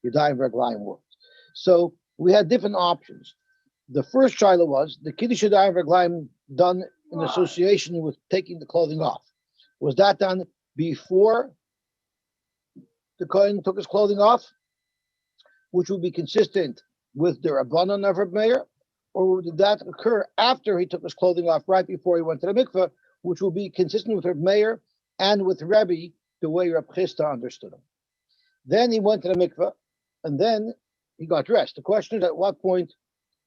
Yadayim Reglaim worked. So we had different options. The first shiloh was the Kiddush Yadayim Reglaim done in association with taking the clothing off. Was that done before the Kohen took his clothing off, which would be consistent with the Rabbanan of Reb Meir, or did that occur after he took his clothing off, right before he went to the mikveh, which will be consistent with Reb Meir and with Rebbe, the way Reb Chisda understood him? Then he went to the mikveh, and then he got dressed. The question is, at what point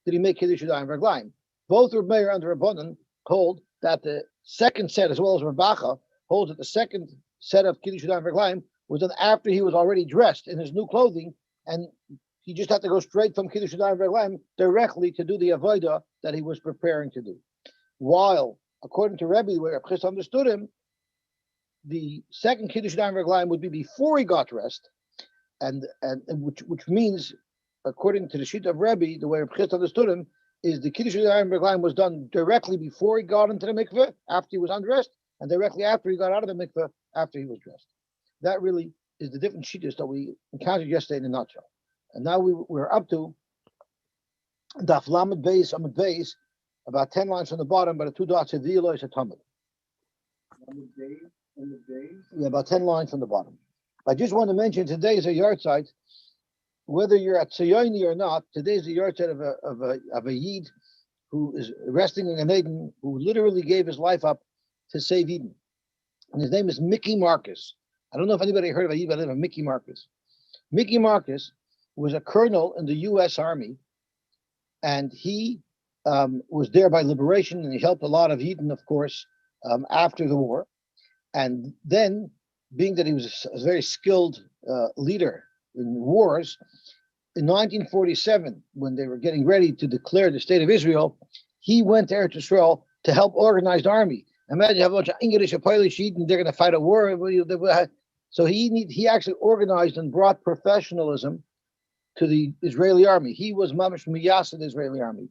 did he make Kiddush Yadayim Reglaim? Both Reb Meir and the Rabbanan hold that the second set, as well as Reb Bacha, holds that the second set of Kiddush Yadayim Reglaim was done after he was already dressed in his new clothing, and he just had to go straight from Kiddush Yadayim Reglaim directly to do the avodah that he was preparing to do. While, according to Rebbe, where Reb Chisda understood him, the second Kiddush Yadayim Reglaim would be before he got dressed, and which means, according to the sheet of Rebbe, the way Reb Chisda understood him, is the Kiddush Yadayim Reglaim was done directly before he got into the mikveh, after he was undressed, and directly after he got out of the mikveh, after he was dressed. That really is the different sheetas that we encountered yesterday in a nutshell. And now we're up to Daf Lamed Beis Amud Beis, about 10 lines from the bottom, but the two dots are V'Eloi Satamid. Yeah, about 10 lines from the bottom. I just want to mention today is a yard site. Whether you're at Sayoni or not, today's a yard site of a Yid who is resting in an Eden, who literally gave his life up to save Eden. And his name is Mickey Marcus. I don't know if anybody heard of a Yid by the name of Mickey Marcus. Mickey Marcus was a colonel in the U.S. Army, and he was there by liberation, and he helped a lot of Eden, of course, after the war. And then, being that he was a very skilled leader in wars, in 1947, when they were getting ready to declare the state of Israel, he went to Eretz Yisrael to help organize the army. Imagine how much English and Polish Eden, they're going to fight a war. So he actually organized and brought professionalism to the Israeli army. He was mamash miyas in the Israeli army.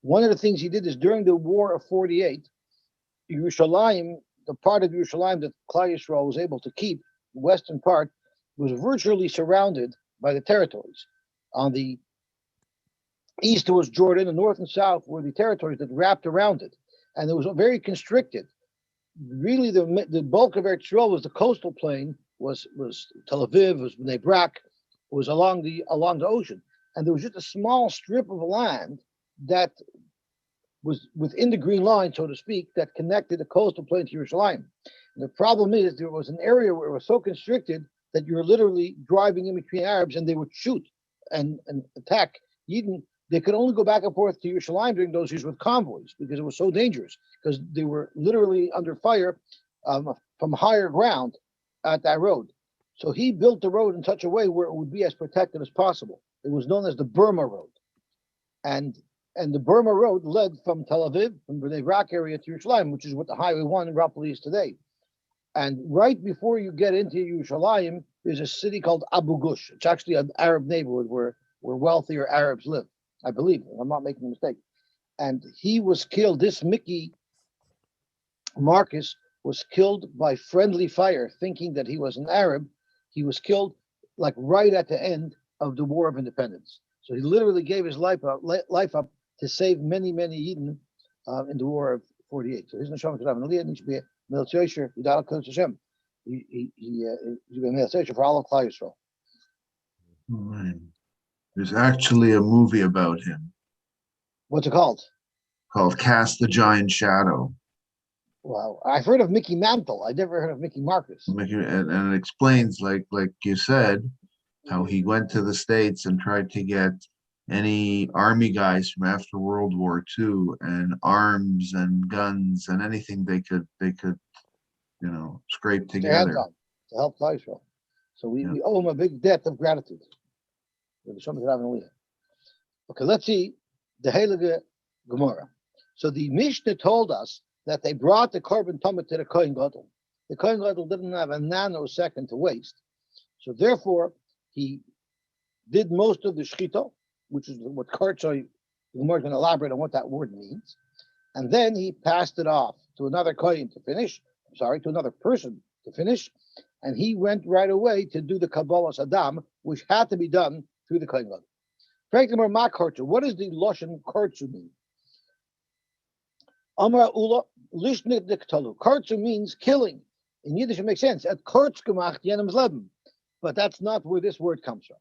One of the things he did is during the War of 48, Yerushalayim, the part of Yerushalayim that Klal Yisrael was able to keep, the western part, was virtually surrounded by the territories. On the east was Jordan, and north and south were the territories that wrapped around it. And it was very constricted. Really, the bulk of Eretz Yisrael was the coastal plain, was Tel Aviv, was Bnei Brak, was along the ocean. And there was just a small strip of land that was within the Green Line, so to speak, that connected the coastal plain to Yerushalayim. And the problem is there was an area where it was so constricted that you were literally driving in between Arabs, and they would shoot and attack Yidden. They could only go back and forth to Yerushalayim during those years with convoys because it was so dangerous, because they were literally under fire from higher ground at that road. So he built the road in such a way where it would be as protected as possible. It was known as the Burma Road. And the Burma Road led from Tel Aviv, from the Bnei Brak area to Yerushalayim, which is what the Highway 1 roughly is today. And right before you get into Yerushalayim, there's a city called Abu Ghush. It's actually an Arab neighborhood where wealthier Arabs live, I believe, if I'm not making a mistake. And he was killed. This Mickey Marcus was killed by friendly fire, thinking that he was an Arab. He was killed like right at the end of the War of Independence. So he literally gave his life up to save many, many Eden in the War of 48. So his neshama could have an aliyah, needs to be a military Yidal Kodesh Hashem. He be a military for all of Klal Yisrael. Right. There's actually a movie about him. What's it called? Called Cast the Giant Shadow. Wow, I've heard of Mickey Mantle. I never heard of Mickey Marcus. And it explains, like you said, how he went to the States and tried to get any army guys from after World War II and arms and guns and anything they could scrape together to help Klal Yisrael. So we owe him a big debt of gratitude. Okay, let's see the Heilige Gemara. So the Mishnah told us that they brought the Korban Tamid to the Kohen Gadol. The Kohen Gadol didn't have a nanosecond to waste. So therefore, he did most of the Shechita, which is what Kartsoi, the Gemara is going to elaborate on what that word means. And then he passed it off to another Kohen to another person to finish. and he went right away to do the Kabbalah Saddam, which had to be done through the Kohen Gadol. What does the Lashon Kortzu mean? Amar Ula Lishnik Diktalu. Kortzu means killing. In Yiddish, it makes sense. At Kortz gemacht jenem's Leben. But that's not where this word comes from.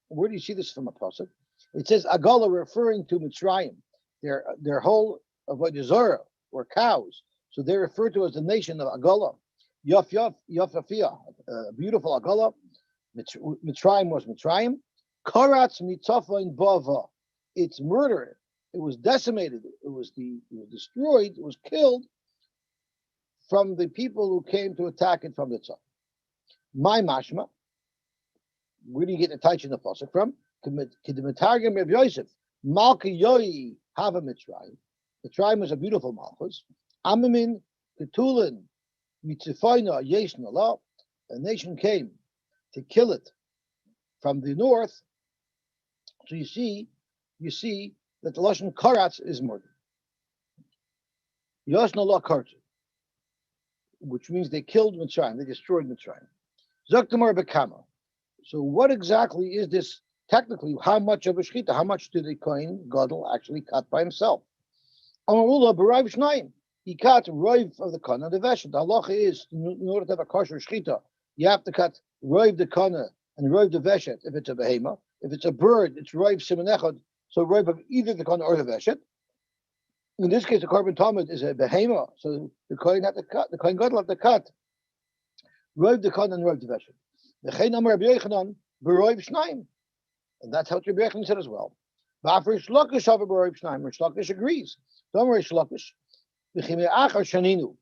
Where do you see this from a pasuk? It says Agala, referring to Mitzrayim. Their whole avodah zarah were cows, so they're referred to as the nation of Agala. Yaf Yaf Yafafia, beautiful Agala. Mitzrayim was Mitzrayim. Karatz mitzafain bava. It's murder. It was decimated. It was destroyed. It was killed from the people who came to attack it from the top. My mashma. Where do you get the taich in the pasuk from? Kedemetargem of Yosef. Malki Yoi have a Mitzrayim. Mitzrayim was a beautiful malchus. Amamin Ketulin Mitzifaina Yeshna Allah. A nation came to kill it from the north. So you see that the Lashon Karatz is murder. Yosna Allah Kartu, which means they killed Mitzrayim, they destroyed Mitzrayim. Zaktamar Bekama. So what exactly is this technically? How much of a shechita? How much did the Kohen Gadol actually cut by himself? Amarullah B'Raiv Shnayim. He cut Raiv of the Kana, the Veshet. The halacha is, in order to have a kosher shechita, you have to cut Raiv the Kana and Raiv the Veshet if it's a behema. If it's a bird, it's Raiv Simonechad, so Raiv of either the Kana or the Veshet. In this case, the korban tamid is a behema, so the Kohen had to cut. The Kohen Gadol had to cut Raiv the Kana and Raiv the Veshet. The Chein Amar Rabbi Yochanan B'Raiv Shnayim, and that's how Rabbi Yochanan said as well. But for Rish Lakish have a B'Raiv Shnayim. Rish Lakish agrees. Don't Rish Lakish. V'chimei achar shaninu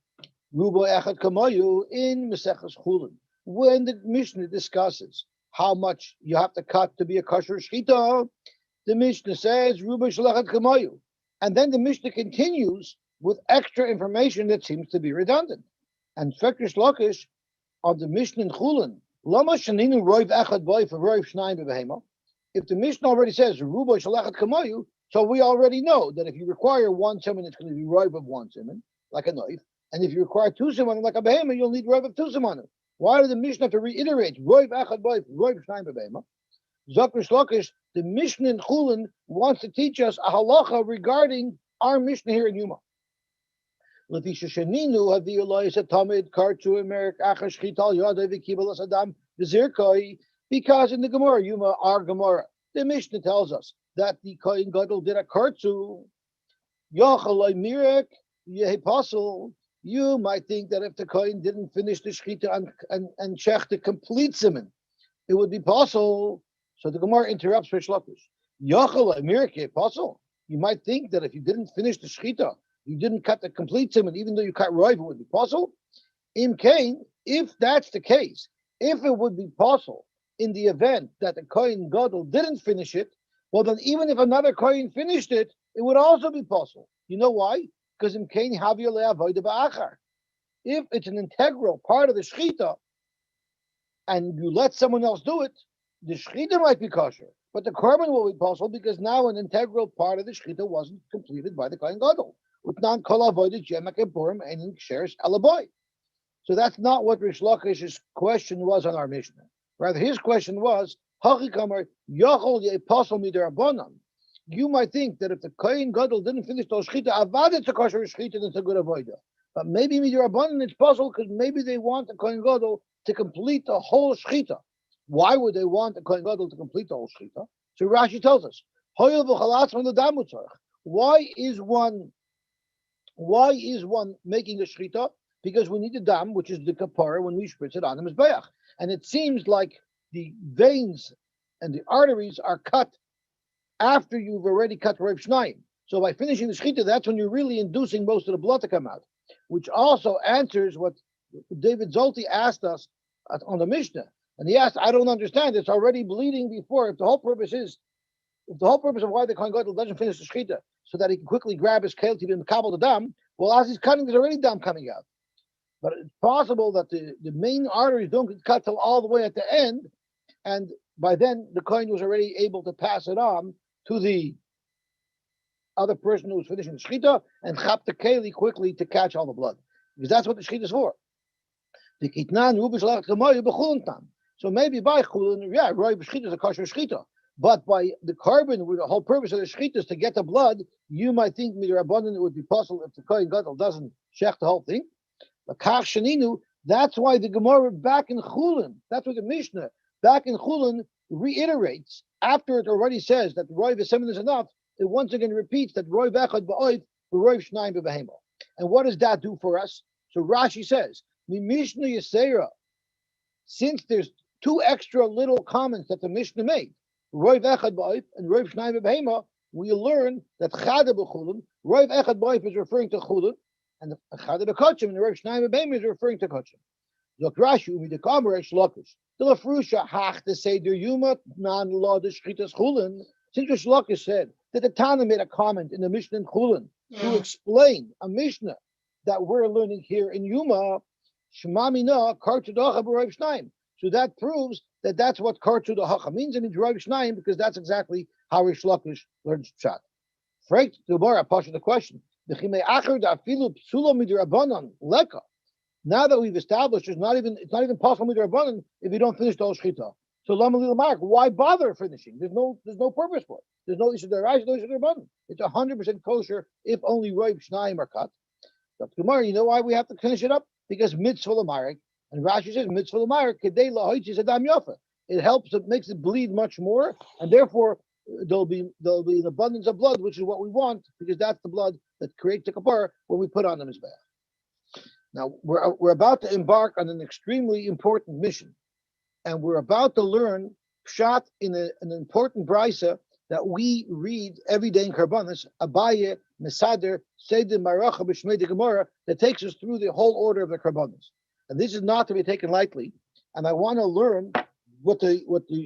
rubo echad kamayu in Meseches Chulin. When the Mishnah discusses how much you have to cut to be a kosher shechita, the Mishnah says rubo shalachad kamayu, and then the Mishnah continues with extra information that seems to be redundant. And Rish Lakish on the Mishnah in Chulin. Lama shaninu roiv echad boy for roiv shnayim b'behema. If the Mishnah already says rubo shalachat kamayu, so we already know that if you require one simon, it's going to be roiv of one simon, like a knife, and if you require two simon, like a behema, you'll need roiv of two simon. Why did the Mishnah have to reiterate roiv echad boy for roiv shnayim b'behema? Zakr Shlokish, the Mishnah in Chulin wants to teach us a halacha regarding our Mishnah here in Yuma. Because in the Gemara, Yuma, our Gemara, the Mishnah tells us that the Kohen Gadol did a kartzu. You might think that if the Kohen didn't finish the shechita and check the complete simon, it would be possible. So the Gemara interrupts Rish Lakish. You might think that if you didn't finish the shechita, you didn't cut the complete simon, even though you cut roiv, it would be possible. Im Kain, if that's the case, if it would be possible in the event that the Kohen Gadol didn't finish it, well then even if another Kohen finished it, it would also be possible. You know why? Because Im Kain havia le'avoda ba'achar. If it's an integral part of the shechita, and you let someone else do it, the shechita might be kosher, but the korban will be possible because now an integral part of the shechita wasn't completed by the Kohen Gadol. So that's not what Rish Lakish's question was on our Mishnah. Rather, his question was, you might think that if the Kohen Gadol didn't finish those shechita, avad it's a kosher shechita, it's a good avodah. But maybe midrabanan it's possible because maybe they want the Kohen Gadol to complete the whole shechita. Why would they want the Kohen Gadol to complete the whole shechita? So Rashi tells us, why is one making a shechita? Because we need the dam, which is the kapara, when we spritz it on the mizbeach. And it seems like the veins and the arteries are cut after you've already cut Rav Shnayim. So by finishing the shechita, that's when you're really inducing most of the blood to come out, which also answers what David Zolti asked us on the Mishnah. And he asked, I don't understand, it's already bleeding before. If the whole purpose of why the Kohen Gadol doesn't finish the shechita, so that he can quickly grab his kale to be makabel the dam, well, as he's cutting, there's already dam coming out. But it's possible that the main arteries don't get cut till all the way at the end, and by then the Kohen was already able to pass it on to the other person who was finishing the shechita and chap the keli quickly to catch all the blood. because that's what the shechita is for. The kitnan rubish lach kamoy b'chulin. So maybe by chulin, yeah, roy b'shchita is a kosher shechita. But by the carbon, where the whole purpose of the shechita is to get the blood, you might think midrabanan it would be possible if the kohen gadol doesn't shech the whole thing. But kach sheninu, that's why the Gemara back in chulin, that's what the Mishnah back in chulin reiterates after it already says that roy v'semen is enough. It once again repeats that roy v'echad ba'oif v'roy shnayim b'behema. And what does that do for us? So Rashi says, Mishnah Yisera, since there's two extra little comments that the Mishnah made, Roiv Echad Ba'if and Roiv Shnayim B'Behema, we learn that Chada B'Chulun, Roiv Echad Ba'if is referring to Chulun, and the Chada B'Kachim and the Roiv Shnayim B'Behema is referring to Kachim. Zok Rashi Umi de Kamer Esh Lakish. The Lafrusha Hach to say der Yuma Nan La de Shchitas Chulun. Since Rish Lakish said that the Tana made a comment in the Mishnah in Chulun to explain a Mishnah that we're learning here in Yuma, Shmamina Kartudacha B'Roiv Shnayim. So that proves that that's what Kartudacha means in Roiv Shnayim, because that's exactly how Rish Lakish learns Pshat. Freit Dubara Pasha the question. Now that we've established it's not even possible midrabanan if you don't finish the whole shchita. So Lama Lila Mark, why bother finishing? There's no purpose for it. There's no issue there. No issue there. It's 100% kosher if only Roiv Shnayim are cut. But tomorrow, you know why we have to finish it up? Because mitzvah l'marek, and Rashi says mitzvah l'marek kedei lahoitzi adam yafa. It helps, it makes it bleed much more, and therefore there'll be an abundance of blood, which is what we want, because that's the blood that creates the kapar when we put on the mizbeach. Now we're about to embark on an extremely important mission, and we're about to learn pshat in an important brisa that we read every day in Karbanis, Abaye, Mesader, Seder, Maracha, B'Shmei de Gemara, that takes us through the whole order of the Karbanis. And this is not to be taken lightly. And I want to learn what the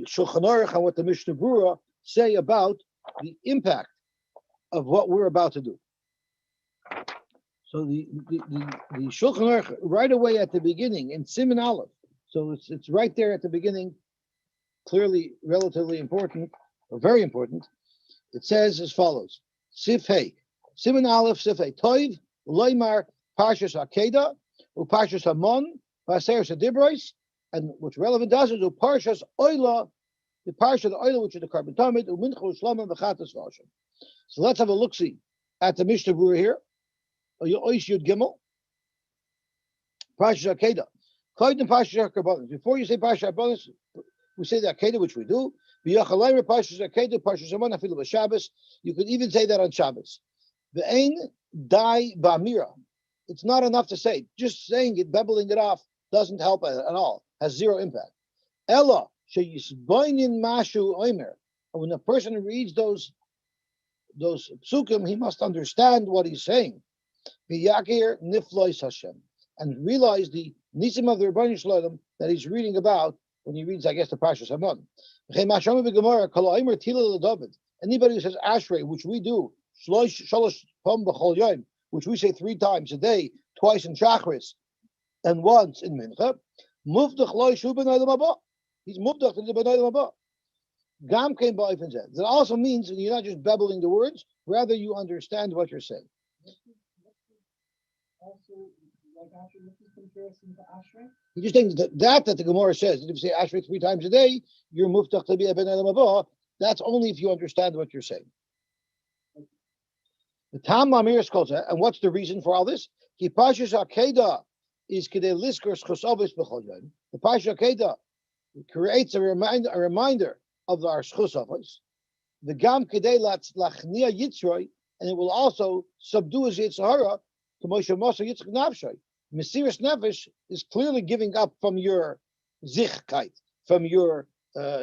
Shulchan Aruch and what the Mishnah Berurah say about the impact of what we're about to do. So the Shulchan Aruch, right away at the beginning, in Siman Aleph, so it's right there at the beginning, clearly relatively important, or very important. It says as follows: Sif Hey, Siman Aleph, Sif Hey, Toiv, Loimar, Parshas Akeda, Uparshas Hamon, Vaseres Adibros, and what's relevant to us is Uparshas Oila, the Parsha of the Oila, which is the Carbon Tamid, Uminchu Shlama V'chatas V'ashim. So let's have a look-see at the Mishnah Berurah here. Oish Yud Gimel, Parshas Akeda. Koydim Parshas Karbanis. Before you say Parshas Karbanis, we say the Akeda, which we do. You could even say that on Shabbos. The Ein Dai Ba'mira. It's not enough to say. Just saying it, babbling it off, doesn't help at all. Has zero impact. Ella sheyisboinin mashu oimer. And when a person reads those psukim, he must understand what he's saying. V'yakir niflois Hashem, and realize the nisim of the Rebbeinu Shalom that he's reading about when he reads, I guess, the Parshas Hamon. Anybody who says Ashrei, which we do, which we say 3 times a day, twice in Shachris, and once in Mincha, he's muvdach in the B'nai Haba. Gam came by and said. That also means that you're not just babbling the words, rather you understand what you're saying. He just thinks that the Gemara says that if you say Ashrei 3 times a day, you're muftach to be a ben adam haba. That's only if you understand what you're saying. The Tam Mamiris calls it, and what's the reason for all this? Ki Parshas Akeda is kedei liskor schus b'chol yom. The Parshas Akeda creates a reminder of our schus avos. The Gam kedei lachnia yitzroi, and it will also subdue his yitzhara to Moshe Moshe Yitzchak Nafshay. Mesiras Nefesh is clearly giving up from your zichkeit, from your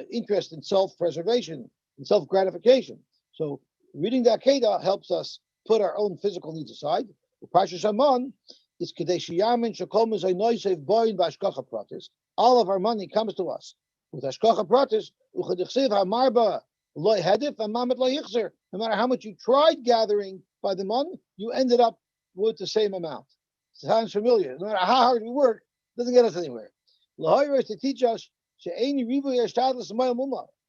interest in self-preservation and self-gratification. So reading the Akedah helps us put our own physical needs aside. The Parshas Hamon is Kedei Shiyamin Shekol Mezay Noisev Boyin V'Ashkacha Pratis. All of our money comes to us with Ashkacha Pratis. Uchadichsev Hamarba Loi Hedif and Mamet Loi Yichzer. No matter how much you tried gathering by the month, you ended up with the same amount. It sounds familiar. No matter how hard we work, it doesn't get us anywhere. L'hoyer is to teach us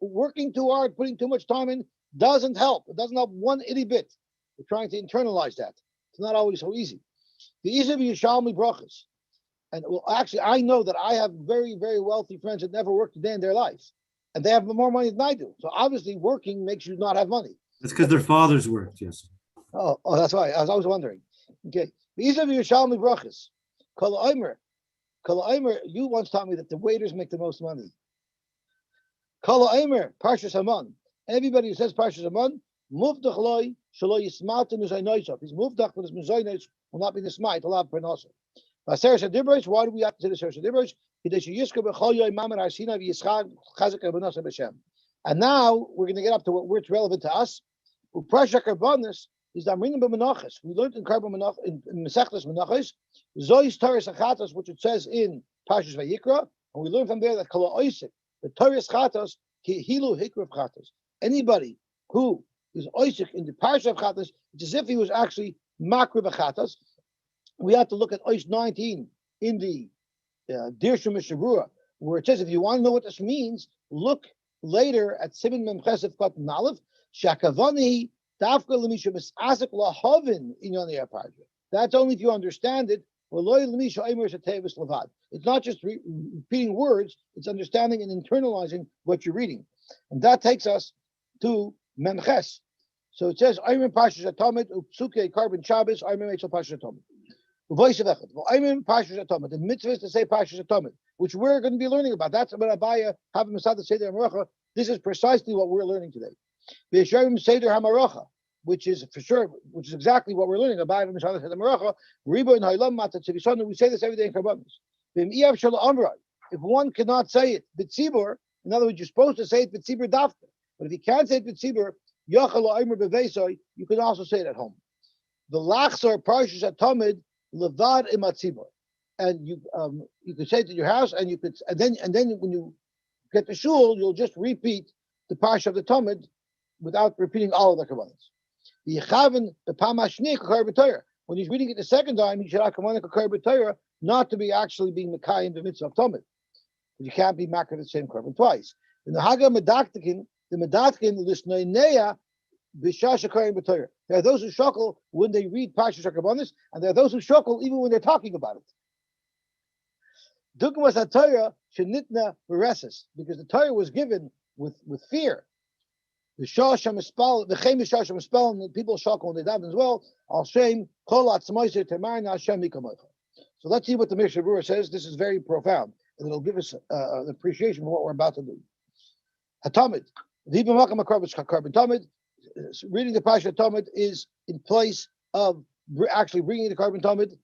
working too hard, putting too much time in, doesn't help. It doesn't help one itty bit. We're trying to internalize that. It's not always so easy. The Isav Yishalmi brachas. And well, actually, I know that I have very, very wealthy friends that never worked a day in their life, and they have more money than I do. So obviously, working makes you not have money. That's because their fathers worked, yes. Oh, that's why. I was always wondering. Okay. These of you Shalmi brachas. Kol Omer, you once taught me that the waiters make the most money. Kol Omer, Parshas Haman. Everybody who says Parshas Haman, muftach loy, shelo yismat mizaynosav. He's muftach, but his mizaynos will not be the smite, will have pernasa. Why do we have to say the Seresh Adibrish? And now we're going to get up to what's relevant to us. Uprasha Karbonis is the Amrinim B'Menachos. We learned in Karbon Menach in Mesechtes Menachos, Zois Torah Chatos, which it says in Parshas Vayikra, and we learn from there that Kala Oisik, the Torah Chatos, Hilu Hikrav Chatos. Anybody who is Oisik in the Parshas of Chatos, it's as if he was actually Makrav Chatos. We have to look at Oish 19 in the Dirshum Mishavura, where it says, if you want to know what this means, look later at Simin Mem Chesed Kot Nalev, Shakavani Dafka Lemisha Misasik Lahavin in Yoni Aparja. That's only if you understand it. It's not just repeating words, it's understanding and internalizing what you're reading. And that takes us to Memches. So it says, Ayrim Pashas Atomit, Upsuke Carbon Shabbos, Ayrim Eichel Pashas Atomit. The mitzvah is to say Pashas Atomit, which we're going to be learning about. That's what Abaya having Masada Seder Hamarocha. This is precisely what we're learning today. V'yesharim Seder Hamarocha, which is for sure, which is exactly what we're learning about Masada Seder Hamarocha. Ribo in Hailam Matat Tzivisonu. We say this every day in Karbanos. If one cannot say it B'tzibur, in other words, you're supposed to say it B'tzibur Dafka. But if you can't say it B'tzibur, Yachal Aimer B'Veisoy, you can also say it at home. The Lachsar Pashas Atomit Levad imatzibor, and you could say it in your house, and you could, and then when you get to shul, you'll just repeat the parsha of the Talmud without repeating all of the kavanas. The yechaven the pamashni kakar b'Torah. When he's reading it the second time, he should have kavanas kakar b'Torah, not to be actually being mekayim the mitzvah of Talmud. You can't be makar the same korban twice. In the Haga medaktikin, the medatkin lisnoineya. There are those who shuckle when they read Parshas HaKarbonos, and there are those who shuckle even when they're talking about it. Dugmas HaTorah shenitna bereses, because the Torah was given with fear. The Shasham Espal, the Chem Shasham Espal, and the people shuckle when they daven as well. Al Shem Kol Atzmaiser Temarna Hashem Mikamocha. So let's see what the Mishnah Berurah says. This is very profound, and it'll give us an appreciation for what we're about to do. Hatamid, V'ibim Makam HaKarban Tamid. Reading the Parsha Talmud is in place of actually bringing the Carbon Talmud.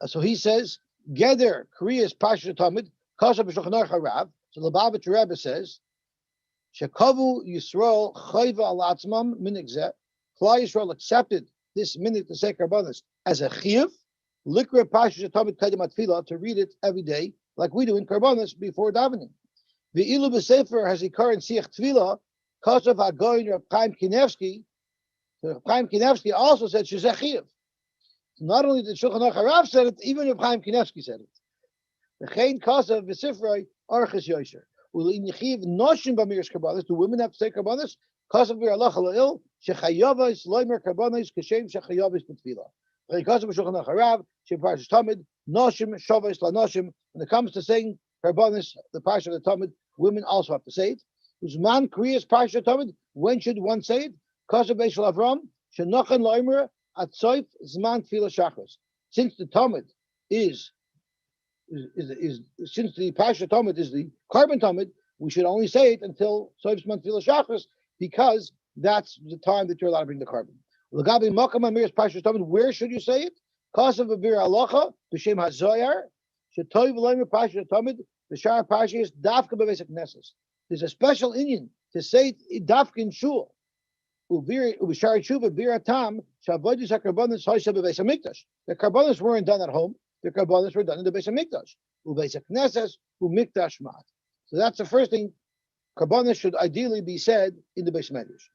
So he says, "Gather Korea's Parsha Talmud, Kasha b'Shulchan Aruch Harav." So the Lubavitcher Rebbe says, "Shekavu Yisrael Chayva al Atzmam Minigzeh." Klal Yisrael accepted this minute to say Karbanos as a chiyuv. Likra Parsha Talmud Kedem Atfilah, to read it every day, like we do in Karbanos before davening. The Ilu B'Sefer has a current Siach Tfilah. Kosav Hagoyin Reb Chaim Kinevsky. Reb Chaim Kinevsky also said Shezechiev. Not only did Shulchan Aruch Harav said it, even Reb Chaim Kinevsky said it. The Chein Kosav V'Sifrei Archis Yosher. U'Lein Yechiv Noshim B'Miras Karbanos. Do women have to say Karbanos? Kosav V'Alach Ha'La'il Shechayavos Loimer Karbanos Kashem Shechayavos B'Tfilah. Chein Kosav Shulchan Aruch Harav Sheparshas Talmud Noshim Shavos LaNoshim. When it comes to saying Karbanos, the Parsha of the Talmud, women also have to say it. Uzman Kriya's Parsha Talmud. When should one say it? Kosav Beishal Avram Shenochan Loimer Atzoif Zman Tfilah Shachris. Since the Talmud is since the Parsha Talmud is the Carbon Talmud, we should only say it until Tzoif Zman Tfilah Shachris, because that's the time that you're allowed to bring the carbon. L'gabi Makam Amir's Parsha Talmud. Where should you say it? Kosav Avir Alocha B'Shem HaZoyar Shetoiv Loimer Parsha Talmud B'Shar Parshas Dafka B'Beis HaKnesses. There's a special inyan to say Dafka in Shul. Ubishar Tshuva Bir Tam Shavodis HaKarbonos Hoysha B'Beis HaMikdash. The Karbonos weren't done at home. The Karbonos were done in the Beis HaMikdash. U'Beis HaKnesses U'Mikdash Mat. So that's the first thing. Karbonos should ideally be said in the Beis HaMikdash.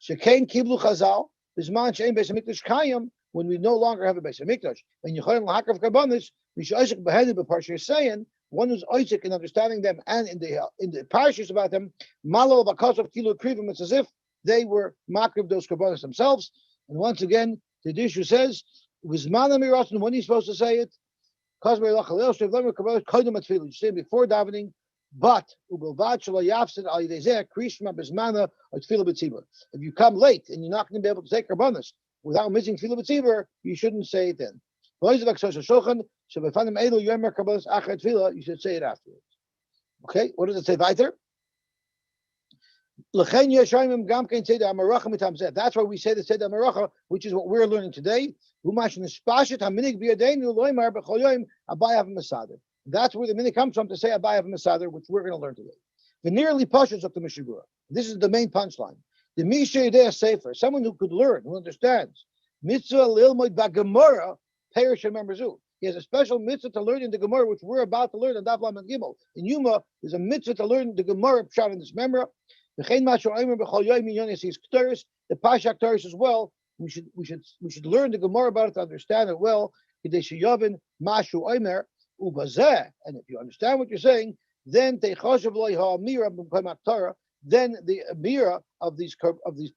Shekein Kiblu Chazal Bizman Shein Beis HaMikdash Kayim. When we no longer have a Beis HaMikdash, and Yecholim L'Hakav Karbonos, Mishayishik Beheaded B'Parsha saying, one who's Isaac in understanding them, and in the parashas about them, Malo Bakos of Kilo Krivim, it's as if they were makriv those karbanos themselves. And once again, The issue says, when he's supposed to say it, you say before davening, but if you come late and you're not going to be able to take karbanos without missing tefillah b'tzibur, you shouldn't say it then. You should say it afterwards. Okay, what does it say weiter? That's why we say the Seder Maracha, which is what we're learning today. That's where the minute comes from to say Abayav Masader, which we're going to learn today. The nearly pashas of the Mishigura. This is the main punchline. The Misha Yedei Sefer, someone who could learn, who understands. Mitzvah Lilmoid Bagamora, Perish Memberzu. He has a special mitzvah to learn in the Gemara, which we're about to learn in Daf Lamed Gimel. In Yuma, there's a mitzvah to learn the Gemara shot in this memra. The Pashak Taurus as well. We should learn the Gemara about it to understand it well. And if you understand what you're saying, then the amira of these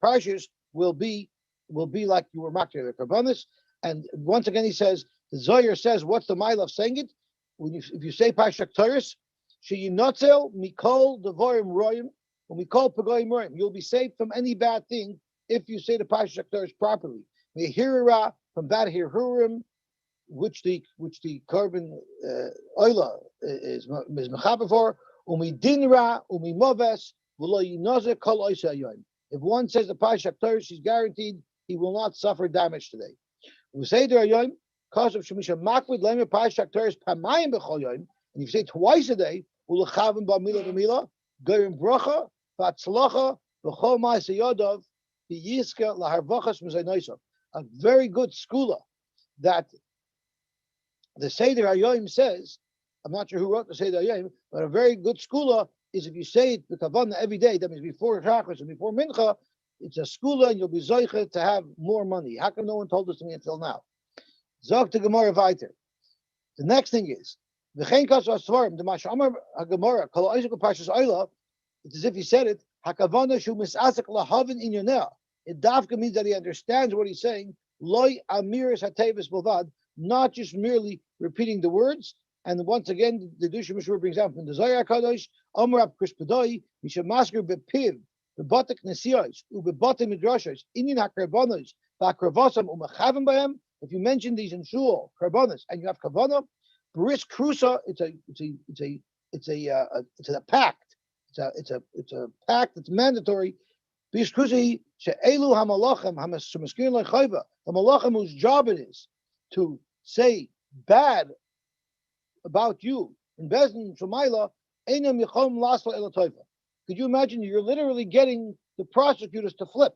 parshas will be like you were makir the karbanis. And once again, he says the Zohar says, what's the mile of saying it? If you say Pashak Taurus, sheyinotzel mikol devorim royim. When we call Pagoyim Roim, you'll be saved from any bad thing if you say the Pashas Taurus properly. Mehirira from bad hirurim, which the carbon oila is mechaber for. Umidinra umimoves v'lo yinozer kol oisa yoyim. If one says the Pashas Taurus, he's guaranteed he will not suffer damage today. We say there yoyim because of shemisha makvid lemer Pashas Taurus pamayim b'chol yoyim, and if you say twice a day, ulachavim b'mila b'mila goyim bracha. A very good skula that the Seder Hayoim says, I'm not sure who wrote the Seder Hayoim, but a very good skula is if you say it with Kavanah every day, that means before Shachris and before Mincha, it's a skula and you'll be zoiche to have more money. How come no one told this to me until now? Zog to Gemara Viter. The next thing is, the Chen Kasva Svarim, the Mashamar HaGemara, Kol Isaac Pashas Oila. It's as if he said it. Hakavana shu misasek lahavin in yonah. It dafka means that he understands what he's saying. Loi amiris hatevis bovad, not just merely repeating the words. And once again, the Dusha Mishur brings out from the Zohar Kadosh, Amrab Krispedoi, Mishamasker bepiv, bebatek nesiyos, ubebatem midrashos, inyan hakarbanos, bakravasam umachavim bayam. If you mention these in shul karbanos and you have kavana, bris krusa, it's a pact. It's a pact. It's mandatory. The malachim whose job it is to say bad about you in Bezdin Shemaila. Could you imagine? You're literally getting the prosecutors to flip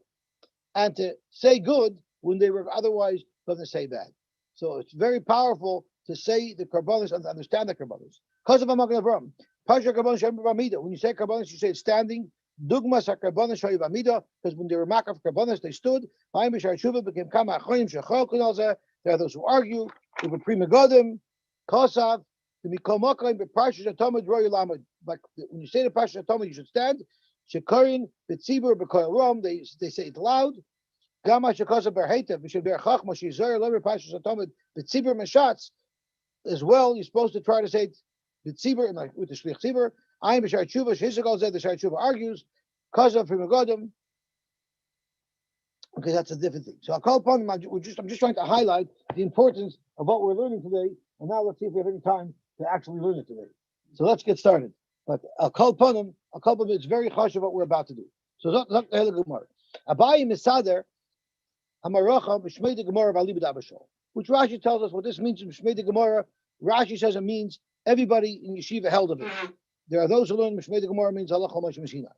and to say good when they were otherwise going to say bad. So it's very powerful to say the karbanos and to understand the karbanos. Because of Amagan Avram. When you say karbanos, you say it's standing. Dugmas karbanos shayiv amida, because when they were makar for karbanos, they stood. Became kama achonim shechol. There are those who argue. They were primogodim, kosav. To be komakim, but parshas atomid roy lamid. Like when you say the parshas atomid, you should stand. Shekarin betzibur bekoil rom. They say it loud. Gama shekosav berheitev. We should bear chachma shizar lever parshas atomid betzibur meshatz. As well, you're supposed to try to say the tzibur like with the shlich tzibur. I am b'shar tshuva. Hizikal said the shar tshuva argues. Kosav primogodim. Okay, that's a different thing. So I'll call upon them. I'm just trying to highlight the importance of what we're learning today. And now let's see if we have any time to actually learn it today. So let's get started. But I'll call upon them. It's very harsh of what we're about to do. So look the Gemara. Abayi misader hamaracha b'shmei de Gemara v'alibud abashol. Which Rashi tells us what this means in b'shmei de Gemara. Rashi says it means everybody in yeshiva held of it. There are those who learn b'shmei de Gemara means halacha moshe mashina.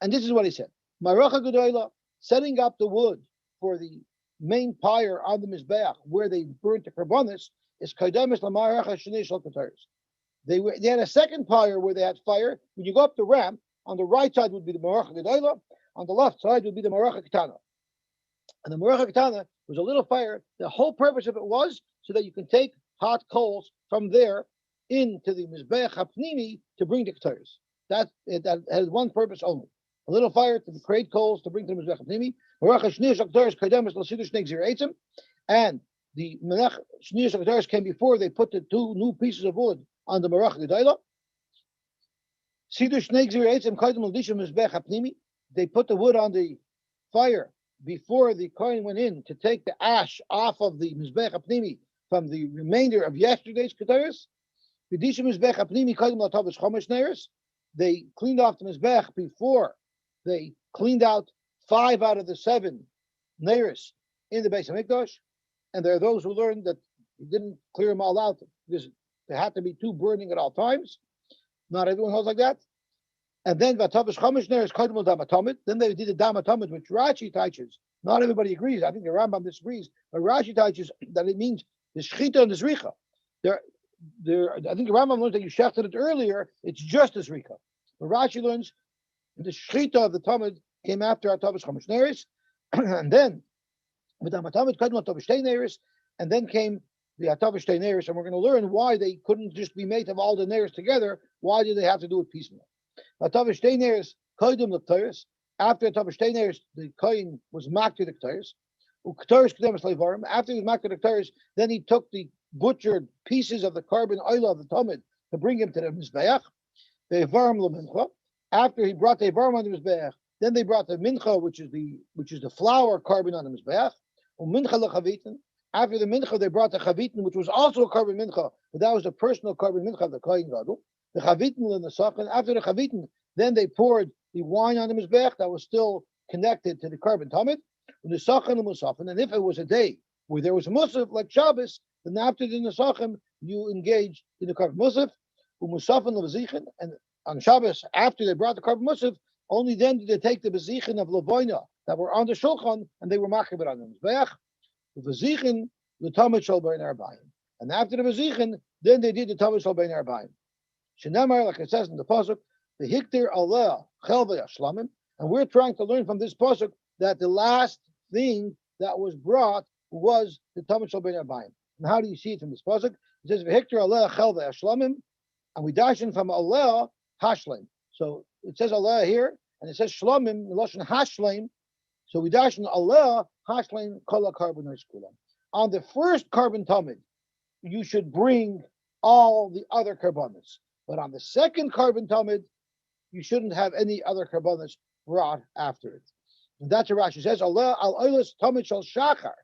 And this is what he said. Maracha gedoyla, setting up the wood for the main pyre on the mizbeach where they burnt the karbonis is kaidamis lamaracha shnei shel kataris. They had a second pyre where they had fire. When you go up the ramp, on the right side would be the maracha gedoyla, on the left side would be the maracha ketana. And the maracha ketana was a little fire. The whole purpose of it was so that you can take hot coals from there into the mizbeach hapnimi to bring the kataris. That has one purpose only. A little fire to create coals to bring to the mizbeach hapnimi. And the Menach Shniyas Akdaris came before they put the two new pieces of wood on the Marach Gedaila. They put the wood on the fire before the Kohen went in to take the ash off of the Mizbech HaPnimi from the remainder of yesterday's Kedaris. They cleaned off the Mizbech before they cleaned out 5 out of the 7 Neiris in the Beis HaMikdash. And there are those who learned that he didn't clear them all out because there had to be 2 burning at all times. Not everyone holds like that. And then Vatavish Chomish Neiris Kodmul Damatomid. Then they did the Damatomid, which Rashi teaches. Not everybody agrees. I think the Rambam disagrees. But Rashi teaches that it means the Shechita and the Zricha. I think the Rambam learns that you shechted it earlier. It's just as Zricha. But Rashi learns the Shechita of the Talmud came after Vatavish Chomish Neiris. And then with Damatomid Kodmul Tavish Neiris. And then came the Atavish Neiris. And we're going to learn why they couldn't just be made of all the Neiris together. Why did they have to do it piecemeal? After the Tavish Teineris, the Kohen was maked to the Ketores. After he was maked to the Ketores, then he took the butchered pieces of the carbon oil of the Talmud to bring him to the Mizbeach. After he brought the Ivarim on the Mizbeach, then they brought the Mincha, which is the flour carbon on the Mizbeach. After the Mincha, they brought the Chavitin, which was also a carbon Mincha, but that was the personal carbon Mincha of the Kohen Gadol. The Chavitin and the Sachin. After the Chavitin, then they poured the wine on the Mizbech that was still connected to the carbon Talmud. And the Sachin and Musafin. And if it was a day where there was a Musaf like Shabbos, then after the Nesachim, you engage in the carbon Musaf, Musafin of Bezichin. And on Shabbos, after they brought the carbon Musaf, only then did they take the Bezichin of Lavoina that were on the Shulchan and they were machibet on the Mizbech. The Bezichin, the Talmud shall bein Arbaim. And after the Bezichin, then they did the Talmud shall bein Arbaim. Shenamar, like it says in the pasuk, the Hiktir Allah Chelvei Ashlamim, and we're trying to learn from this pasuk that the last thing that was brought was the Talmud Shal Bein Arbaim. And how do you see it from this pasuk? It says Hiktir Allah Chelvei Ashlamim, and we dash in from Allah Hashlim. So it says Allah here, and it says Shlamim Lashon Hashlim. So we dash in Allah Hashlim Kol Carbon Kulam. On the first carbon Talmud, you should bring all the other carbonates. But on the second carbon Talmud, you shouldn't have any other carbonates brought after it. And that's what Rashi says, Allah al-Oilas Talmud shal Shachar.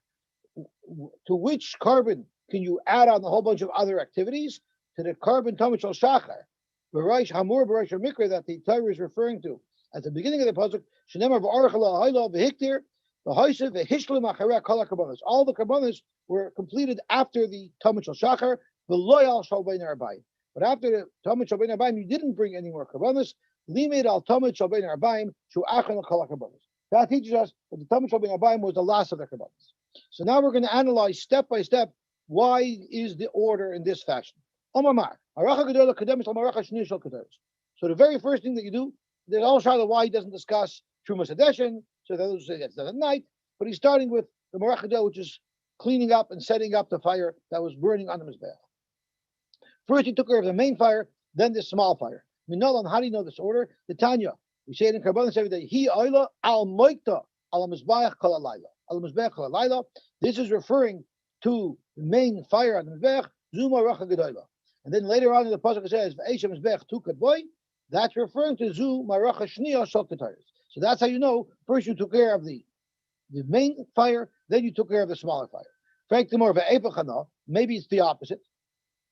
To which carbon can you add on a whole bunch of other activities? To the carbon Talmud shal Shachar. B'Reish Hamur, B'Reish Mikra, that the Torah is referring to. At the beginning of the pasuk, Shenemar v'Arach Allah v'Hiktir, v'Hoysev v'Hishlim acharei kol carbonates. All the carbonates were completed after the Talmud shal Shachar, v'Loyal shal Bein Arbaim. But after the Talmud Shal Bein Arbaim, you didn't bring any more karbanos. Limit al Talmud Shal Bein Arbaim shu achan kol karbanos. That teaches us that the Talmud Shal Bein Arbaim was the last of the karbanos. So now we're going to analyze step by step why is the order in this fashion. Omar Aracha Gedola Kademis al Maracha Shni Shal Kedaris. So the very first thing that you do, there's also why he doesn't discuss Trumas Hadeshin. So those say that's done at night. But he's starting with the Maracha Gedola, which is cleaning up and setting up the fire that was burning on the Mizbeach. First, he took care of the main fire, then the small fire. Minolan, how do you know this order? The Tanya. We say it in Karbanis every day. He oila al moita al mizbeach kol alayla. Al mizbeach kol alayla. This is referring to the main fire on the mizbeach. Zuma racha gedola. And then later on in the pasuk it says v'eisha mizbeach tu kadboy. That's referring to Zuma racha shniya shal ketaris. So that's how you know. First, you took care of the main fire, then you took care of the smaller fire. Frank the more of a maybe it's the opposite.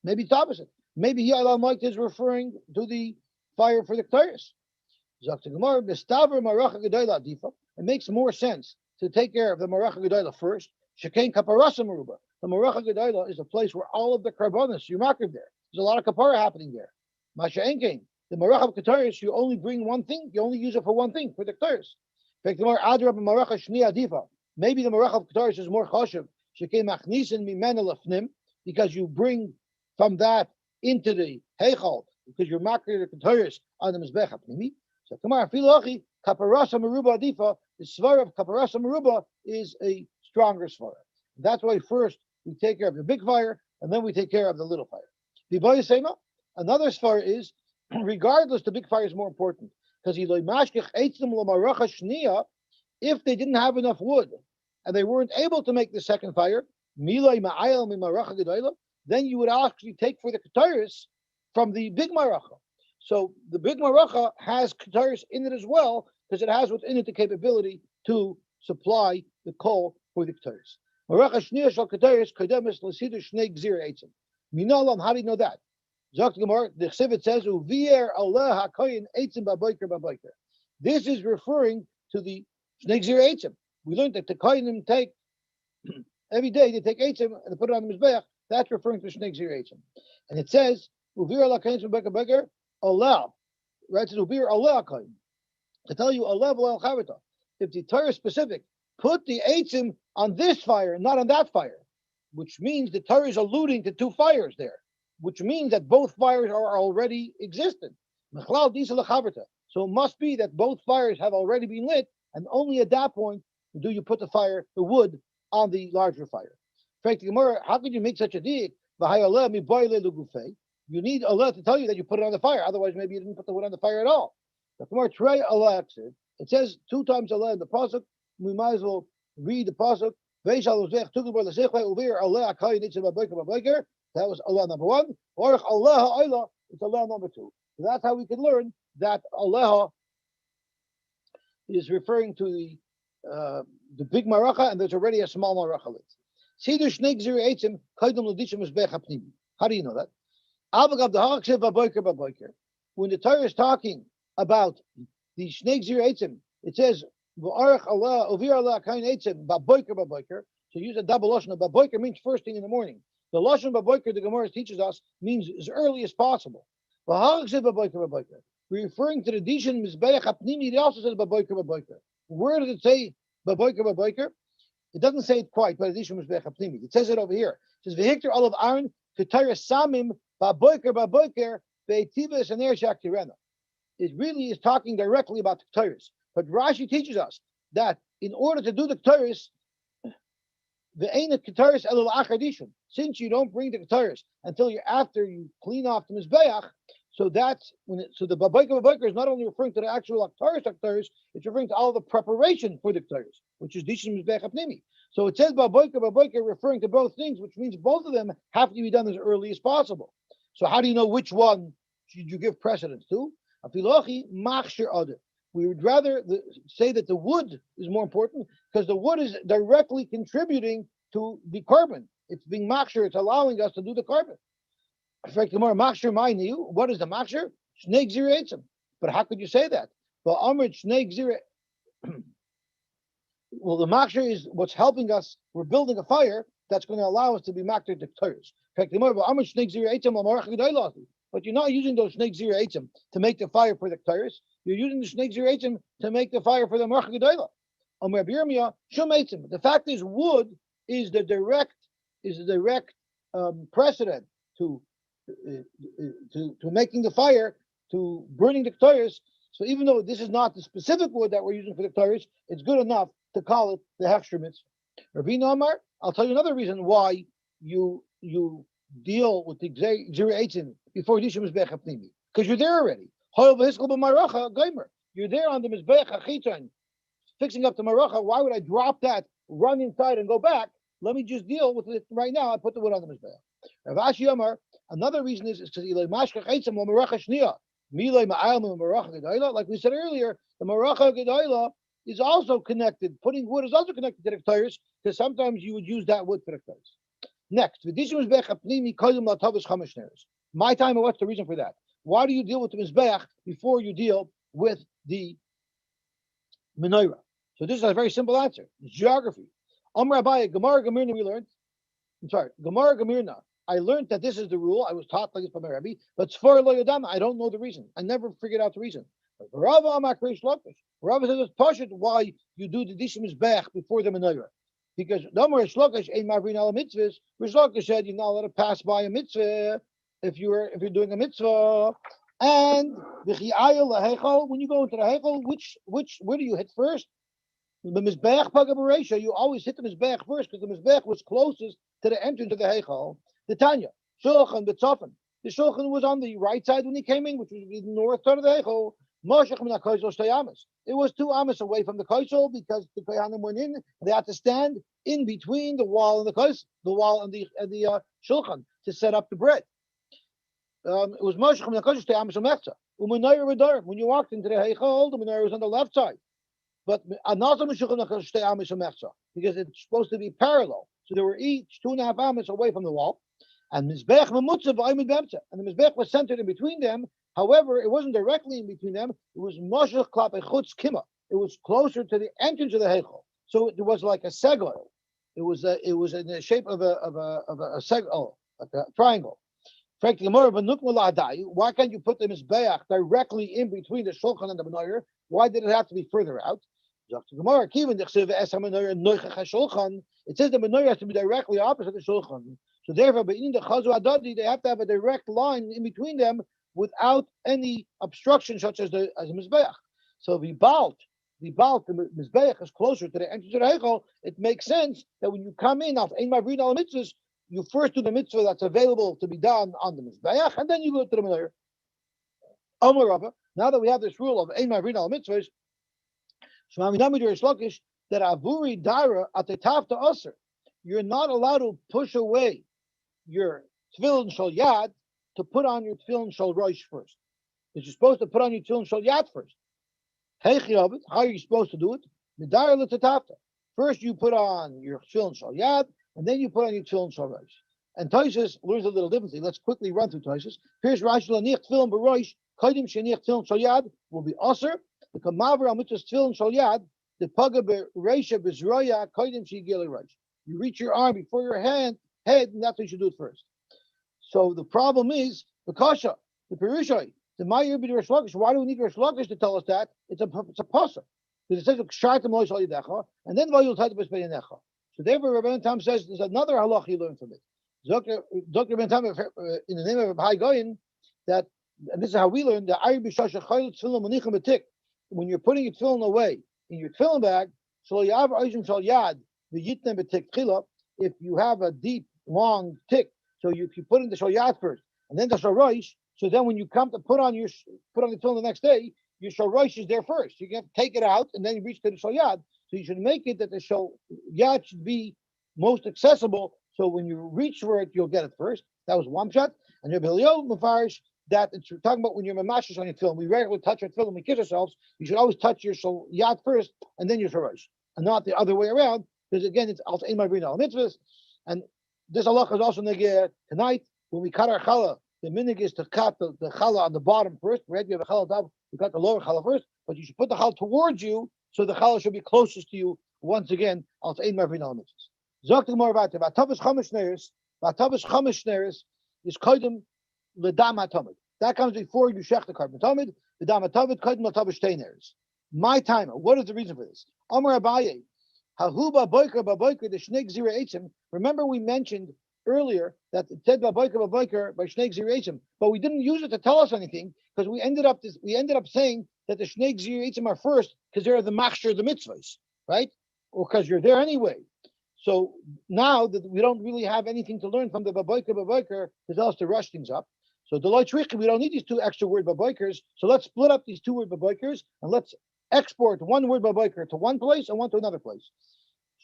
Maybe it's opposite. Maybe he Allah Mike is referring to the fire for the Ketores. It makes more sense to take care of the Maracha Gedola first. Shekain Kaparasa Maruba. The Maracha Gedola is a place where all of the carbonas, you're marked there. There's a lot of kapara happening there. Masha Enkein. The Maracha Ketores, you only bring one thing. You only use it for one thing, for the Ketores. Maybe the Maracha Ketores is more choshev. Shekain Machnisin Mimena Lefnim, because you bring from that into the heichal, because you're makir the Ketores on the Mizbech HaPnimi. So Kamar Filochi, Kaparasa Maruba Adifa, the Svar of Kaparasa Maruba is a stronger Svar. That's why first we take care of the big fire, and then we take care of the little fire. The boy say no. Another Svar is, regardless, the big fire is more important. Because if they didn't have enough wood and they weren't able to make the second fire, then you would actually take for the kataris from the big maracha. So the big maracha has kataris in it as well, because it has within it the capability to supply the coal for the kataris. Maracha shniya shal kataris kodemis l'sidu shnei gzir eitzim. Minalam, how do you know that? Zok Gemara, the Chsivit says, "Uvier Allah hakoyin eitzim baboiker baboiker." This is referring to the shnei gzir eitzim. We learned that the koyinim take every day. They take eitzim and they put it on the mizbeach. That's referring to shnei gzir eitzim. And it says, "Uvier Allah koyin baboiker baboiker." Allah, right? So uvier Allah koyin. To tell you Allah v'lo chavita. If the Torah is specific, put the eitzim on this fire, not on that fire, which means the Torah is alluding to two fires there, which means that both fires are already existent. So it must be that both fires have already been lit, and only at that point do you put the wood, on the larger fire. How could you make such a deed? You need Allah to tell you that you put it on the fire. Otherwise, maybe you didn't put the wood on the fire at all. It says 2 times Allah in the pasuk. We might as well read the pasuk. That was Allah number 1. Or Allah, it's Allah number 2. So that's how we can learn that Allah is referring to the big maracha, and there's already a small maracha lit. How do you know that? When the Torah is talking about the shnei gzir eitzim, it says Allah ovir Allah kain eitzim baboiker baboiker. So use a double lashon. Baboiker means first thing in the morning. The lashon baboiker the Gemara teaches us means as early as possible. Baboiker. Referring to the dishin mizbeach hapnimi, it also says baboiker baboiker. Where does it say baboiker baboiker? It doesn't say it quite, but dishin mizbeach hapnimi. It says it over here. It says v'hikter olav Aaron k'tayra samim baboiker baboiker be'tivas and ershak tirena. It really is talking directly about the Ketores. But Rashi teaches us that in order to do the Ketores, the Ain't Ketores elul achadishim, since you don't bring the Ketores until after you clean off the Mizbeach, so that's when so the Baboiker is not only referring to the actual Ketores, it's referring to all the preparation for the Ketores, which is Dishim Mizbeach Apnimi. So it says Baboiker referring to both things, which means both of them have to be done as early as possible. So how do you know which one should you give precedence to? We would rather say that the wood is more important because the wood is directly contributing to the carbon. It's being machshir, it's allowing us to do the carbon. What is the machshir? Shnei gzir eitzim. But how could you say that? Well, the machshir is what's helping us. We're building a fire that's going to allow us to be machshir to Torahs. But you're not using those shnei gzir eitzim to make the fire for the Torahs. You're using the shnei gzir eitzim to make the fire for the Marach Gedolah. The fact is, wood is the direct precedent to making the fire, to burning the Torahs. So even though this is not the specific wood that we're using for the Torahs, it's good enough to call it the Hechsher Mitzvah. Rabbeinu Amar, I'll tell you another reason why you deal with the gzir eitzim before Dishim Mizbeach Hapnimi, because you're there already. You're there on the Mizbeach HaChiton, fixing up the Maracha. Why would I drop that, run inside and go back? Let me just deal with it right now. I put the wood on the Mizbeach. Rav Ashi Amar, another reason is because like we said earlier, the Maracha Gedolah is also connected. Putting wood is also connected to the Ketores, because sometimes you would use that wood for the Ketores. Next, my time, what's the reason for that? Why do you deal with the Mizbeach before you deal with the Menorah? So this is a very simple answer. It's geography. Gemara Gamirna we learned. Gemara Gamirna. I learned that this is the rule. I was taught like this by my Rabbi, but Sfar Lo Yodama, I don't know the reason. I never figured out the reason. Rava says it's Pashut why you do the Dishim Mizbeach before the Menorah. Because Rish Lakish said you're not allowed to pass by a mitzvah if you're doing a mitzvah. And when you go into the heichal, where do you hit first? The Mizbeach Pagabaresha, you always hit the Mizbeach first because the Mizbeach was closest to the entrance of the heichal. The Tanya, Shulchan, the Tzofan. The Shulchan was on the right side when he came in, which was the north side of the heichal. Moshech min hakoisel shtei amas. It was 2 amas away from the koisel because the kohanim went in. They had to stand in between the wall and the koisel, the wall and the shulchan to set up the bread. It was moshech min hakoisel shtei amas umechza. U'menorah v'dorim. When you walked into the heichal, the menorah was on the left side. But another because it's supposed to be parallel. So they were each 2.5 amas away from the wall. And Mizbech Mamutza v'Aymed Bemtza. And the Mizbech was centered in between them. However, it wasn't directly in between them. It was Moshech Klapei Chutz Kima. It was closer to the entrance of the Heichal. So it was like a segula. It was in the shape of a segula, like a triangle. Why can't you put the Mizbeach directly in between the Shulchan and the Menorah? Why did it have to be further out? It says the Menorah has to be directly opposite the Shulchan. So therefore, they have to have a direct line in between them without any obstruction, such as the Mizbeach. So the Mizbeach is closer to the entrance of the Heichal. It makes sense that when you come in after Ein Mavrin al Mitzvahs, you first do the mitzvah that's available to be done on the Mizbeach, and then you go to the Menorah. Now that we have this rule of Ein Mavrin al Mitzvahs, that Avuri Daira at the Tafta Aser, you're not allowed to push away your Tefillin Shal Yad to put on your Tefillin Shal Rosh first. You're supposed to put on your Tefillin Shal Yad first. How are you supposed to do it? First you put on your Tefillin Shal Yad, and then you put on your Tefillin Shal Rosh. And Tosfos learns a little differently. Let's quickly run through Tosfos. Here's Rashi Lanich Tefillin B'Rosh, Kaidim Shenich Tefillin Shal Yad will be Aser. The Kamaver Al Mitzvahs Tefillin Shal Yad, the Paga B'Reisha B'Zroya, Kaidim Shigil Rosh. You reach your arm before your head, and that's what you should do it first. So the problem is the Kasha, the Perushai, the Ma'ir B'Di Rosh Lakish. Why do we need Rosh Lakish to tell us that? It's a pasuk. Because it says Kshartim Lo Yishal Yidecha, and then Vayul Tayt B'Speyanecha. So therefore, Rabbi Tam says there's another halach you learn from it. Dr. Ben Tam, in the name of High Goyin, that, and this is how we learn, the Ayir B'Shasha Chayil Tefillin Manichem B'Tik. When you're putting your tefillin away in your tefillin bag, Shal Yav Oishim Shal Yad V'Yitnem B'Tik Tchila. If you have a deep, long tick, so if you put in the Shal Yad first, and then the Shal Rosh, so then when you come to put on the tefillin the next day, your Shal Rosh is there first. You have to take it out, and then you reach to the Shal Yad. So you should make it that the Shal Yad should be most accessible. So when you reach for it, you'll get it first. That was one shot. And Rabbi Elio Mefarish that it's talking about when you're mamashish on your tefillin. We regularly touch our tefillin. We kiss ourselves. You should always touch your Shal Yad first, and then your Shal Rosh, and not the other way around. Because again, it's also in my brain al mitzvahs, and this halacha is also negeh tonight when we cut our challah. The minig is to cut the challah on the bottom first. Right, you have a challah top, you cut the lower challah first, but you should put the challah towards you, so the challah should be closest to you. Once again, also in my brain al mitzvahs. Zok more about it. Vatavish chamish neres is kodim ledam hatamid. That comes before you shech the carbon tamid. The dam hatamid kodim latavish teineres. My timer. What is the reason for this? Amar Abaye. Hahuba boiker baboiker the shnei gzira eitzim. Remember we mentioned earlier that it said baboiker by shnei gzira eitzim, but we didn't use it to tell us anything because we ended up saying that the shnei gzira eitzim are first because they're the machshir the mitzvahs, right? Or because you're there anyway. So now that we don't really have anything to learn from the baboiker to tell us to rush things up. So the loitrich, we don't need these 2 extra word baboikers. So let's split up these 2 word baboikers and let's export 1 word baboiker to one place and one to another place.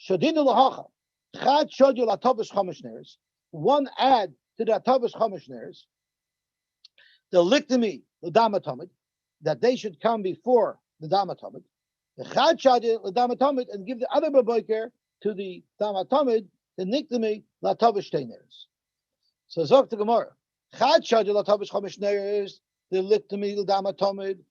Shadinu lahacha. Chad shadyu latavish chamishneres. 1 add to the atavish chamishneres. The liktimi the damatomid, that they should come before the damatomid. The chad shadyu the damatomid, and give the other baboiker to the damatomid, the niktimi latavish teineres. So zok the Gemara. Chad shadyu latavish chamishneres. The liktimi the damatomid.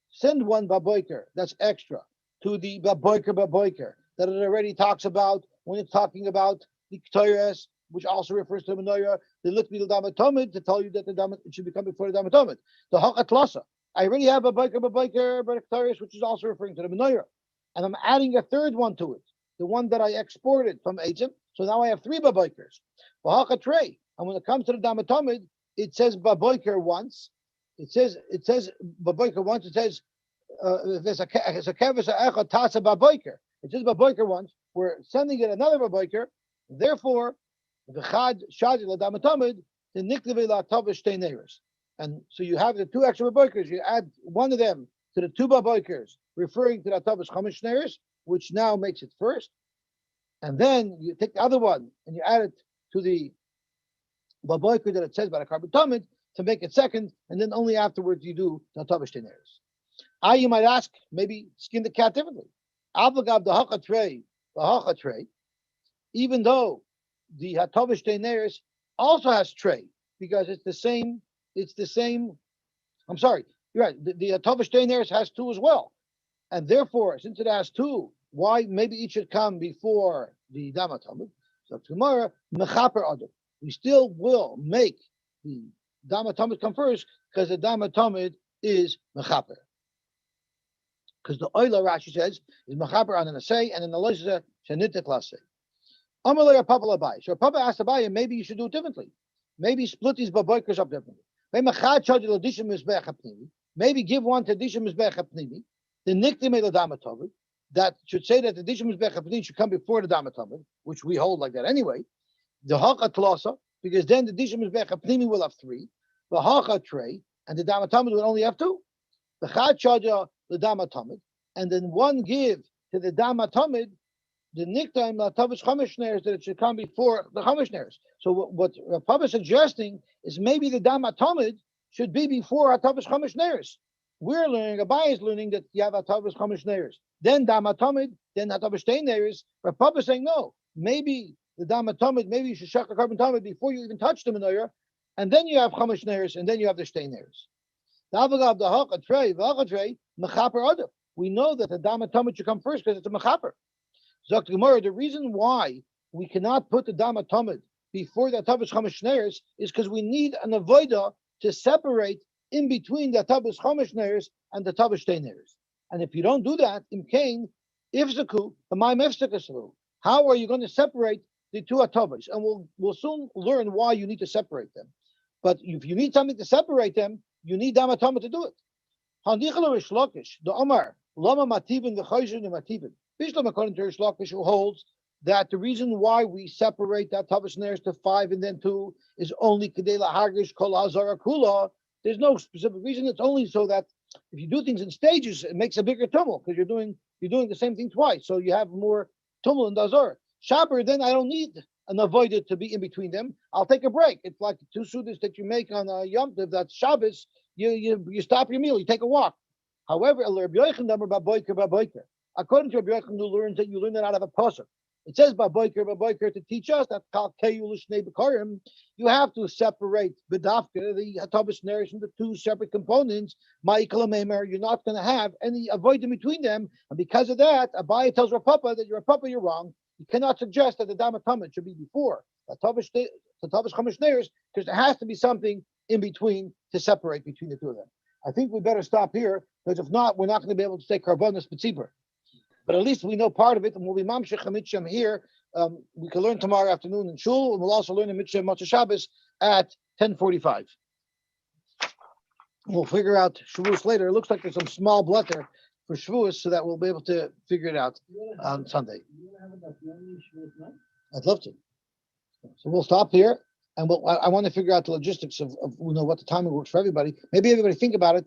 Send 1 baboiker that's extra to the baboiker that it already talks about when it's talking about the Ketores, which also refers to the menorah. The litmi damatomid to tell you that it should become before the damatomid. The hakatlasa. I already have a baboiker, Ketores, which is also referring to the menorah, and I'm adding a 3rd one to it, the one that I exported from Egypt. So now I have 3 baboikers. Hakatre. And when it comes to the damatomid, it says baboiker once. It says baboiker once. It says there's a kevis echad tasa baboiker. It says baboiker once. We're sending it another baboiker. Therefore, the chad shadi ladamatamid the niklevi latavish teineres. And so you have the two extra babokers. You add one of them to the two babokers, referring to the Atavis Chomish Neris, which now makes it first. And then you take the other one and you add it to the baboiker that it says by the carbon tamid to make it second, and then only afterwards you do the Atavis Neris. You might ask, maybe skin the cat differently. Avagab the hacha tray, even though the Hatavish Neris also has tray, because it's the same. I'm sorry, you're right. The Hatavish Neris has two as well, and therefore, since it has two, why maybe it should come before the Damatamid? So tomorrow, mechaper adam. We still will make the Damatamid come first because the Damatamid is mechaper. Because the Oila Rashi says is mechaper on an assay, and in the Loisa shenitik lasay. Amalei Papa Labai. So Papa asked Abaye, maybe you should do it differently. Maybe split these baboikers up differently. Maybe give one to Dishim Mizbech HaPnimi, the Niktim Eladamatovid, that should say that the Dishim Mizbech HaPnimi should come before the Damatovid, which we hold like that anyway. The Hacha Tlasa, because then the Dishim Mizbech HaPnimi will have three, the Hacha tray, and the Damatovid will only have two. The Chad Chaja, the Damatomid, and then one give to the Damatomid, the Niktim Latavish Chamishneres, that it should come before the Chamishneres. So what Papa is suggesting is maybe the Damatomid should be before Atavish Chamishneres. We're learning, Abai is learning that you have Atavish Chamishneres, then Damatomid, then Atavish Teineres. But Papa is saying no, maybe the Damatomid, maybe you should shak the carbon tamid before you even touch the menorah, and then you have Chamishneres, and then you have the Steineres. The Avagav, the Hacha tray, the Hacha tray, Mechaper Adam. We know that the Damatomid should come first because it's a Mechaper. Zok Gemara, the reason why we cannot put the Damatomid before the Atavish Chamishneres is because we need an avoida to separate in between the Atavish Chamishneres and the Atavish Teineres. And if you don't do that, in Cain, Ifzaku, the Maim Ifzakasalu, how are you going to separate the two Atavish? And we'll soon learn why you need to separate them. But if you need something to separate them, you need Damatomid to do it. The Omar, Lama Mativin, the Chayzin, the Mativin. Bishlam, according to Rish Lakish, who holds that the reason why we separate that Tavish Neres to 5 and then 2 is only Kedela Hagish Kol Hazara Kula. There's no specific reason. It's only so that if you do things in stages, it makes a bigger tumult because you're doing the same thing twice. So you have more tumult in the Hazara. Shabbat, then I don't need an avoided to be in between them. I'll take a break. It's like the 2 sudas that you make on a Yom Tov, that's Shabbos. You stop your meal, you take a walk. However, according to Rabbi Yochanan, you learn that out of a pasuk. It says Baboiker to teach us that you have to separate B'dafka, the Hatavish Neres, into 2 separate components. You're not going to have any avoiding between them, and because of that, Abaye tells Rav Papa that you're wrong. You cannot suggest that the Damatamid should be before the Hatavish Chomish Neres, because there has to be something in between to separate between the two of them. I think we better stop here, because if not, we're not going to be able to take Karbonis B'tzibur. But at least we know part of it, and we'll be Mamshech HaMitchem here. We can learn tomorrow afternoon in Shul, and we'll also learn in Mitchem Motzei Shabbos at 10:45. We'll figure out Shavuos later. It looks like there's some small blutter for Shavuos, so that we'll be able to figure it out on Sunday. I'd love to. So we'll stop here, and I want to figure out the logistics of what the timing works for everybody. Maybe everybody think about it.